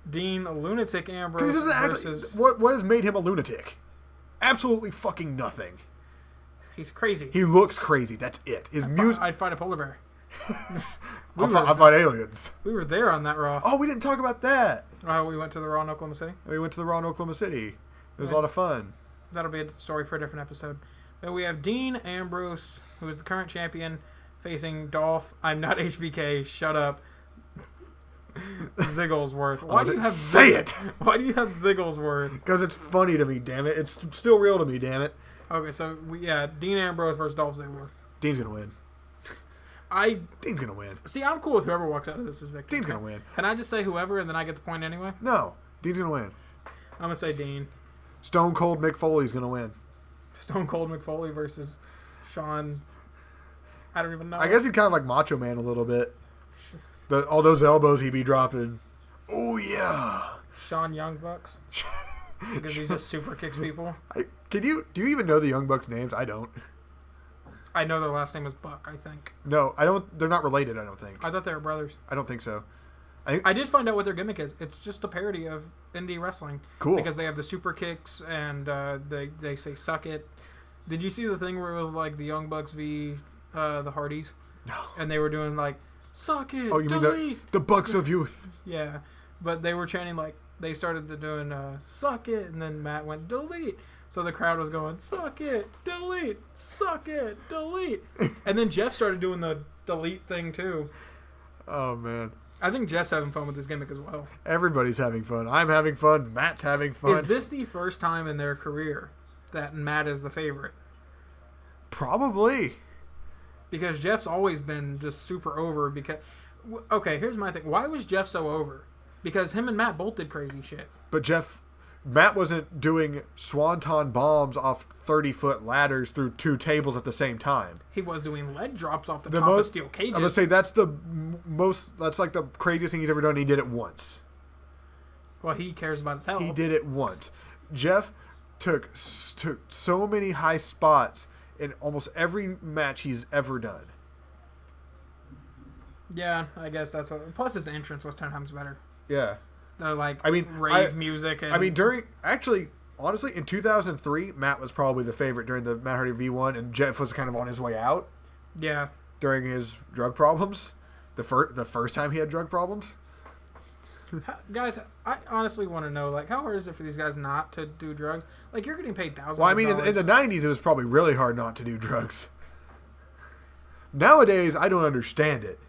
Dean Lunatic Ambrose Because he doesn't act. versus... What has made him a lunatic? Absolutely fucking nothing. He's crazy. He looks crazy. That's it. His music. I'd fight a polar bear. I fight aliens. We were there on that Raw. Oh, we didn't talk about that. We went to the Raw in Oklahoma City. We went to the Raw in Oklahoma City. It was a Right. lot of fun. That'll be a story for a different episode. But we have Dean Ambrose, who is the current champion, facing Dolph. I'm not HBK. Shut up. Zigglesworth. Why do you have Say it? Why do you have Zigglesworth? Because it's funny to me, damn it. It's still real to me, damn it. Okay, so Dean Ambrose versus Dolph Ziggler. Dean's going to win. Dean's going to win. See, I'm cool with whoever walks out of this as victor. Dean's going to win. Can I just say whoever and then I get the point anyway? No. Dean's going to win. I'm gonna say Dean. Stone Cold Mick Foley's going to win. Stone Cold McFoley versus Shawn. I don't even know. I guess he's kind of like Macho Man a little bit. All those elbows he'd be dropping. Oh, yeah. Shawn Young Bucks. Because he just super kicks people. Do you even know the Young Bucks' names? I don't. I know their last name is Buck, I think. No, I don't. They're not related, I don't think. I thought they were brothers. I don't think so. I did find out what their gimmick is. It's just a parody of indie wrestling. Cool. Because they have the super kicks and they say suck it. Did you see the thing where it was like the Young Bucks v the Hardys? No. And they were doing like, suck it, Oh, you delete. mean the Bucks of Youth? Yeah. But they were chanting like, they started doing suck it and then Matt went delete. So the crowd was going, suck it, delete, suck it, delete. And then Jeff started doing the delete thing too. Oh, man. I think Jeff's having fun with this gimmick as well. Everybody's having fun. I'm having fun. Matt's having fun. Is this the first time in their career that Matt is the favorite? Probably. Because Jeff's always been just super over. Because, okay, here's my thing. Why was Jeff so over? Because him and Matt both did crazy shit. But Matt wasn't doing swanton bombs off 30-foot ladders through 2 tables at the same time. He was doing leg drops off the top of steel cages. I'm going to say that's that's like the craziest thing he's ever done. He did it once. Well, he cares about his health. He did it once. Jeff took so many high spots in almost every match he's ever done. Yeah, I guess that's what. Plus, his entrance was 10 times better. Yeah. The rave music. And, honestly, in 2003, Matt was probably the favorite during the Matt Hardy V1, and Jeff was kind of on his way out. Yeah. During his drug problems, the first time he had drug problems. Guys, I honestly want to know, like, how hard is it for these guys not to do drugs? Like, you're getting paid thousands. Well, I mean, in the 90s, it was probably really hard not to do drugs. Nowadays, I don't understand it.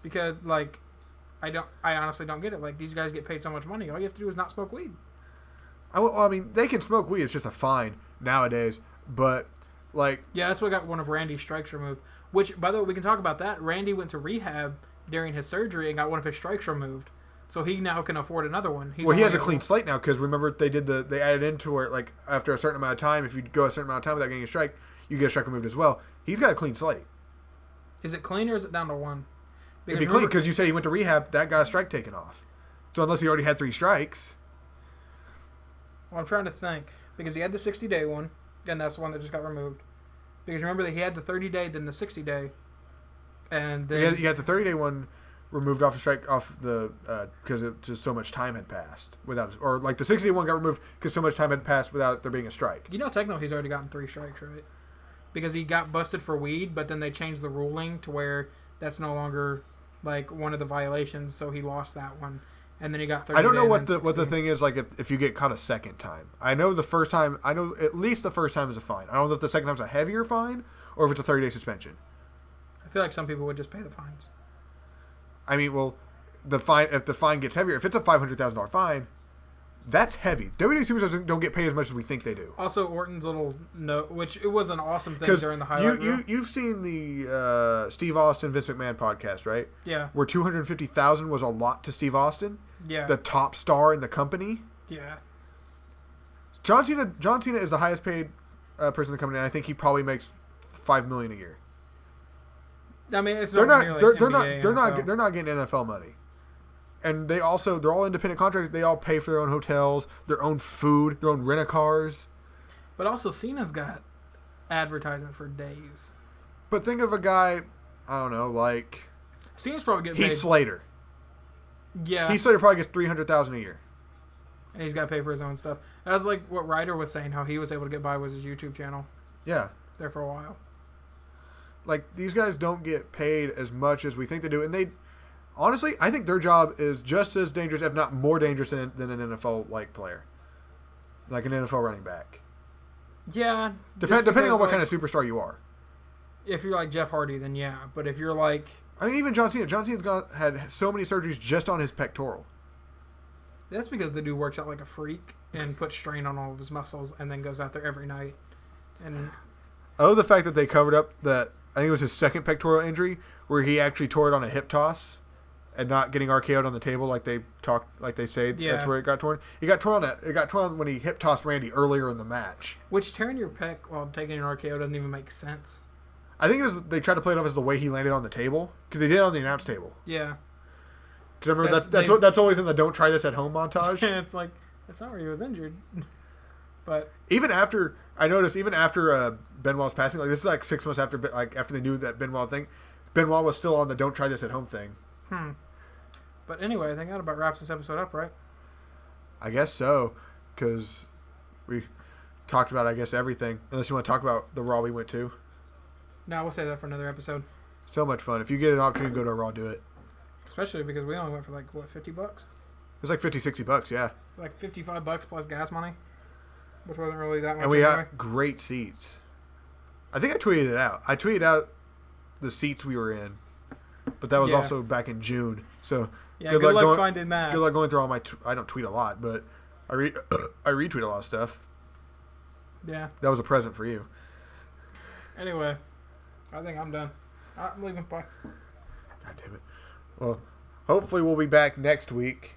Because, like, I honestly don't get it. Like, these guys get paid so much money. All you have to do is not smoke weed. I mean, they can smoke weed. It's just a fine nowadays. But, like... Yeah, that's what got one of Randy's strikes removed. Which, by the way, we can talk about that. Randy went to rehab during his surgery and got one of his strikes removed. So he now can afford another one. He has a clean slate now because, remember, they added into it, like, after a certain amount of time, if you go a certain amount of time without getting a strike, you get a strike removed as well. He's got a clean slate. Is it clean or is it down to 1? It'd be clean because you said he went to rehab. That got a strike taken off. So unless he already had 3 strikes. Well, I'm trying to think. Because he had the 60-day one, and that's the one that just got removed. Because remember that he had the 30-day, then the 60-day. And then... He had the 30-day one removed off the strike, off the... because just so much time had passed. Or like the 60-day one got removed because so much time had passed without there being a strike. You know, technically he's already gotten 3 strikes, right? Because he got busted for weed, but then they changed the ruling to where that's no longer... like one of the violations, so he lost that one, and then he got 30. I don't know what the thing is like if you get caught a second time. I know at least the first time is a fine. I don't know if the second time's a heavier fine or if it's a 30-day suspension. I feel like some people would just pay the fines. I mean, well, if the fine gets heavier, if it's a $500,000 fine, that's heavy. WWE superstars don't get paid as much as we think they do. Also, Orton's little note, which it was an awesome thing during the highlight. You've seen the Steve Austin Vince McMahon podcast, right? Yeah. Where $250,000 was a lot to Steve Austin. Yeah. The top star in the company. Yeah. John Cena is the highest paid person in the company, and I think he probably makes $5 million a year. I mean, it's they're not they're not getting NFL money. And they're all independent contractors. They all pay for their own hotels, their own food, their own rent-a-cars. But also, Cena's got advertisement for days. But think of a guy, I don't know, like... Cena's probably getting Heath Slater. Yeah. Heath Slater probably gets $300,000 a year. And he's got to pay for his own stuff. That's like what Ryder was saying, how he was able to get by with his YouTube channel. Yeah. There for a while. Like, these guys don't get paid as much as we think they do. And they... Honestly, I think their job is just as dangerous, if not more dangerous than an NFL-like player. Like an NFL running back. Yeah. Depending on what kind of superstar you are. If you're like Jeff Hardy, then yeah. But if you're like... I mean, even John Cena. John Cena's had so many surgeries just on his pectoral. That's because the dude works out like a freak and puts strain on all of his muscles and then goes out there every night. And the fact that they covered up that, I think it was his second pectoral injury, where he actually tore it on a hip toss. And not getting RKO'd on the table like they say. Yeah. That's where it got torn. It got torn when he hip tossed Randy earlier in the match. Which tearing your pec while taking an RKO doesn't even make sense. I think they tried to play it off as the way he landed on the table because they did it on the announce table. Yeah. Because I remember that's always in the "Don't try this at home" montage. It's like that's not where he was injured. But even after Benoit's passing, like this is like 6 months after they knew that Benoit was still on the "Don't try this at home" thing. But anyway, I think that about wraps this episode up, right? I guess so, because we talked about, I guess, everything. Unless you want to talk about the Raw we went to. No, we'll save that for another episode. So much fun. If you get an opportunity to go to a Raw, do it. Especially because we only went for like, what, $50? It was like $50, $60, yeah. Like $55 plus gas money. which wasn't really that much. And we anyway. got great seats. I think I tweeted it out. I tweeted out the seats we were in, but that was also back in June. So yeah, good luck finding that. Good luck going through all my. I don't tweet a lot, but I retweet a lot of stuff. Yeah. That was a present for you. Anyway, I think I'm done. I'm leaving. Bye. God damn it. Well, hopefully we'll be back next week.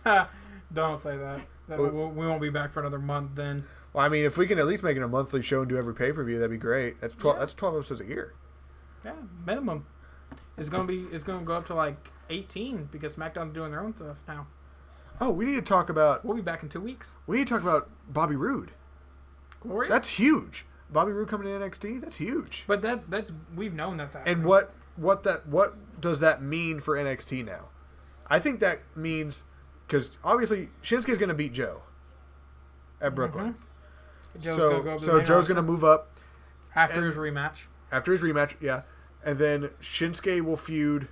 Don't say that. We won't be back for another month then. Well, I mean, if we can at least make it a monthly show and do every pay-per-view, that'd be great. That's 12. Yeah. That's 12 episodes a year. Yeah, minimum. It's gonna go up to like 18 because SmackDown's doing their own stuff now. Oh, we need to talk about. We'll be back in 2 weeks. We need to talk about Bobby Roode. Glorious. That's huge. Bobby Roode coming to NXT. That's huge. But that's we've known that's happening. And what does that mean for NXT now? I think that means because obviously Shinsuke's going to beat Joe at Brooklyn. Mm-hmm. So Joe's going to move up after his rematch. After his rematch, yeah. And then Shinsuke will feud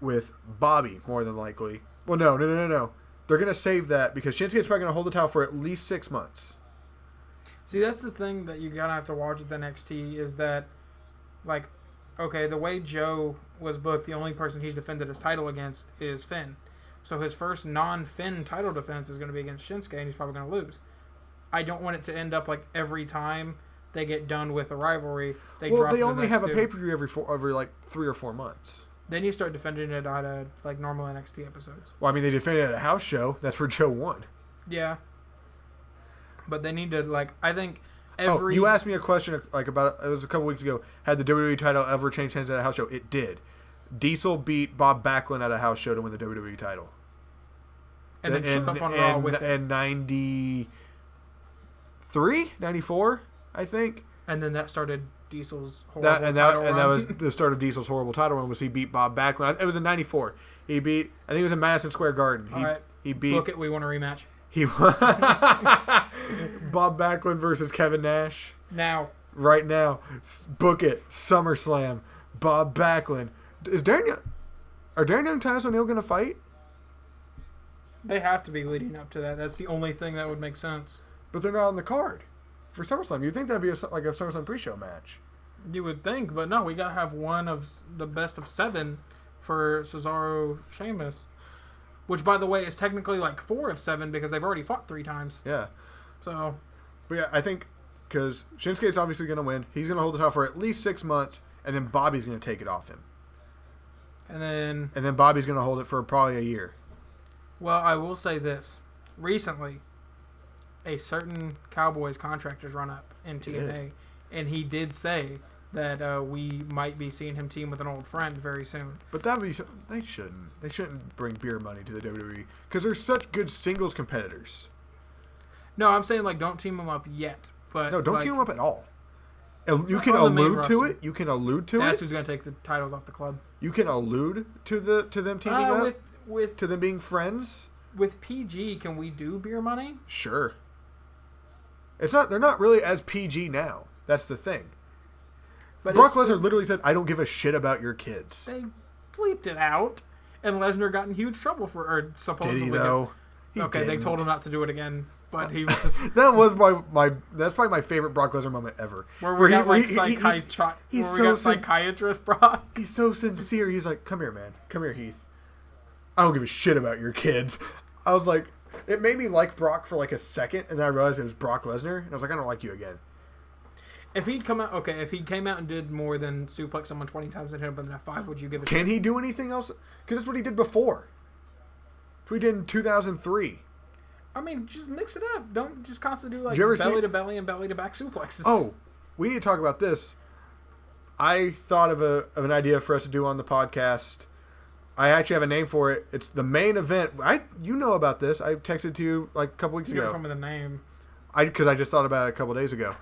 with Bobby, more than likely. Well, no. They're going to save that because Shinsuke's probably going to hold the title for at least 6 months. See, that's the thing that you're going to have to watch with NXT is that, like, okay, the way Joe was booked, the only person he's defended his title against is Finn. So his first non-Finn title defense is going to be against Shinsuke, and he's probably going to lose. I don't want it to end up like every time they get done with a rivalry, they drop they the only next have a dude. pay-per-view every like 3 or 4 months. Then you start defending it out of like normal NXT episodes. Well, I mean, they defended it at a house show. That's where Joe won. Yeah. But they need to, like, I think Oh, you asked me a question like about it was a couple weeks ago. Had the WWE title ever changed hands at a house show? It did. Diesel beat Bob Backlund at a house show to win the WWE title. And then showed up on Raw with it. And 93, 94, I think. And then that started Diesel's horrible title run. And that was the start of Diesel's horrible title run. Was he beat Bob Backlund? It was in 94. He beat. I think it was in Madison Square Garden. All right. He beat. Book it. We want a rematch. Bob Backlund versus Kevin Nash. Now. Right now. Book it. SummerSlam. Bob Backlund. Are Darren Young and Titus O'Neil going to fight? They have to be leading up to that. That's the only thing that would make sense. But they're not on the card for SummerSlam. You'd think that'd be like a SummerSlam pre-show match. You would think, but no. We got to have one of the best of 7 for Cesaro Sheamus. Which, by the way, is technically like 4 of 7 because they've already fought 3 times. Yeah. So. But yeah, I think because Shinsuke's obviously going to win. He's going to hold the title for at least 6 months, and then Bobby's going to take it off him. And then Bobby's going to hold it for probably a year. Well, I will say this. Recently, a certain Cowboys contract has run up in TNA, and he did say that we might be seeing him team with an old friend very soon. But that would be they shouldn't. They shouldn't bring beer money to the WWE because they're such good singles competitors. No, I'm saying like don't team them up yet. But no, don't like, team them up at all. You can allude to it. You can allude to it. That's who's going to take the titles off the club. You can allude to them teaming up. To them being friends. With PG, can we do beer money? Sure. It's not. They're not really as PG now. That's the thing. But Brock Lesnar literally said, "I don't give a shit about your kids." They bleeped it out, and Lesnar got in huge trouble for, or supposedly. Did he though? Okay, they told him not to do it again, but he was just. That was my. That's probably my favorite Brock Lesnar moment ever. Where he's so psychiatrist Brock. He's so sincere. He's like, "Come here, man. Come here, Heath. I don't give a shit about your kids." I was like, it made me like Brock for like a second, and then I realized it was Brock Lesnar, and I was like, I don't like you again. If he came out and did more than suplex someone 20 times and hit him in a F5, would you give it? Can he do anything else? Because that's what he did before. What he did in 2003. I mean, just mix it up. Don't just constantly do like belly to belly and belly to back suplexes. Oh, we need to talk about this. I thought of an idea for us to do on the podcast. I actually have a name for it. It's the main event. You know about this. I texted to you like a couple weeks ago. You from the name. Because I just thought about it a couple days ago.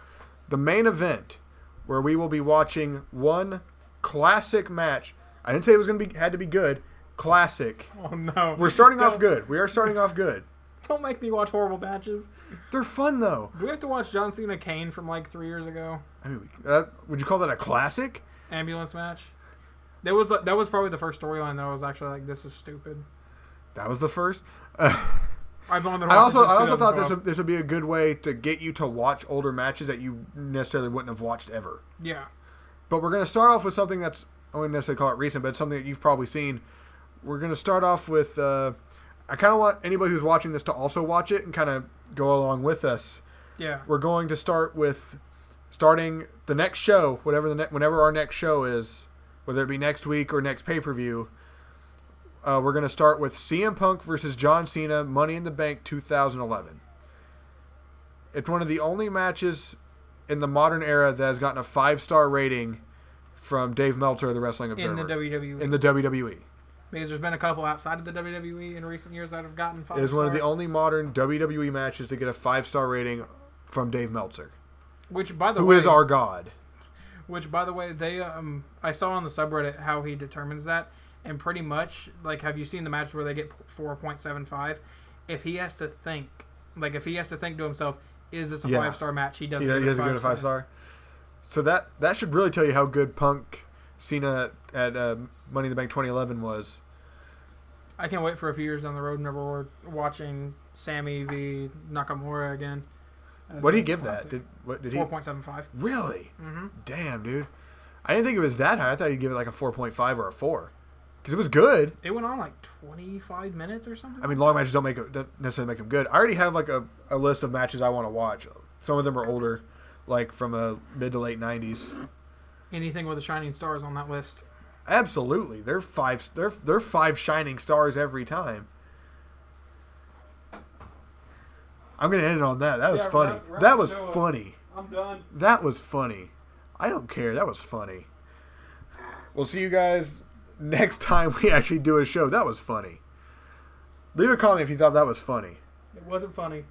The main event, where we will be watching one classic match. I didn't say it was had to be good. Classic. Oh no. We're starting off good. We are starting off good. Don't make me watch horrible matches. They're fun though. Do we have to watch John Cena Kane from like 3 years ago? I mean, would you call that a classic? Ambulance match. That was probably the first storyline that I was actually like, this is stupid. That was the first. I've only been I watching also since thought 2012. this would be a good way to get you to watch older matches that you necessarily wouldn't have watched ever. Yeah. But we're going to start off with something that's, I wouldn't necessarily call it recent, but it's something that you've probably seen. We're going to start off with, I kind of want anybody who's watching this to also watch it and kind of go along with us. Yeah. We're going to start with starting the next show, whenever our next show is, whether it be next week or next pay-per-view. We're going to start with CM Punk versus John Cena, Money in the Bank 2011. It's one of the only matches in the modern era that has gotten a 5-star rating from Dave Meltzer of the Wrestling Observer. In the WWE. In the WWE. Because there's been a couple outside of the WWE in recent years that have gotten 5 It is one of the only modern WWE matches to get a 5-star rating from Dave Meltzer. Which, by the who way... is our god. Which, by the way, they I saw on the subreddit how he determines that. And pretty much, like, have you seen the match where they get 4.75? If he has to think to himself, is this a 5-star match? He doesn't. He doesn't give it a 5-star. So that should really tell you how good Punk Cena at Money in the Bank 2011 was. I can't wait for a few years down the road whenever we're watching Sammy v Nakamura again. What did he give that? Did he? 4.75. Really? Mm-hmm. Damn, dude. I didn't think it was that high. I thought he'd give it like a 4.5 or a 4. Because it was good. It went on like 25 minutes or something. I mean, long matches don't necessarily make them good. I already have like a list of matches I want to watch. Some of them are older, like from mid to late 90s. Anything with the shining stars on that list. Absolutely. They're 5 shining stars every time. I'm going to end it on that. That was funny. That was funny. I'm done. That was funny. I don't care. That was funny. We'll see you guys next time we actually do a show. That was funny. Leave a comment if you thought that was funny. It wasn't funny.